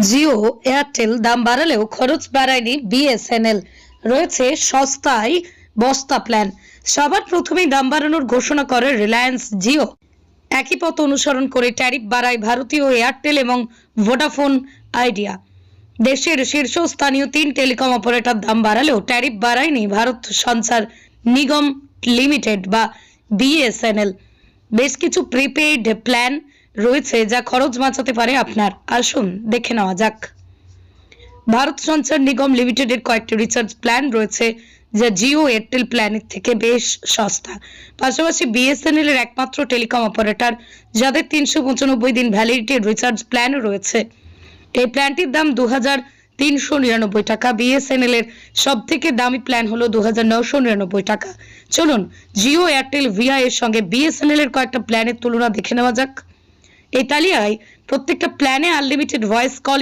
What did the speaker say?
Jio Airtel দাম বাড়ালেও খরচ বাড়ায়নি BSNL. রয়েছে সস্তায় বস্তা প্ল্যান। সবার প্রথমেই দাম বাড়ানোর ঘোষণা করে রিলায়েন্স জিও। একই পথ অনুসরণ করে ট্যারিফ বাড়ায় ভারতীয় এয়ারটেল এবং ভোডাফোন আইডিয়া। দেশের শীর্ষস্থানীয় 3 টেলিকম অপারেটর দাম বাড়ালেও ট্যারিফ বাড়ায়নি ভারত সঞ্চার নিগম লিমিটেড বা বিএসএনএল। বেশ কিছু প্রিপেইড প্ল্যান রয়েছে যা খরচ বাঁচাতে পারে আপনার। আসুন দেখে নেওয়া যাক। ভারত সঞ্চার নিগম লিমিটেডের কয়েকটি রিচার্জ প্ল্যান রয়েছে যা জিও এয়ারটেল প্ল্যানের থেকে বেশ সস্তা। পাশাপাশি বিএসএনএল এর একমাত্র টেলিকম অপারেটর যাদের 395 দিন ভ্যালিডিটির রিচার্জ প্ল্যানও রয়েছে। এই প্ল্যানটির দাম 2399 টাকা। বিএসএনএল এর সব থেকে দামি প্ল্যান হলো 2999 টাকা। চলুন জিও এয়ারটেল ভিআই এর সঙ্গে বিএসএনএল এর কয়েকটা প্ল্যানের তুলনা দেখে নেওয়া যাক। এই তালিকায় প্রত্যেকটা প্ল্যানে আনলিমিটেড ভয়েস কলিং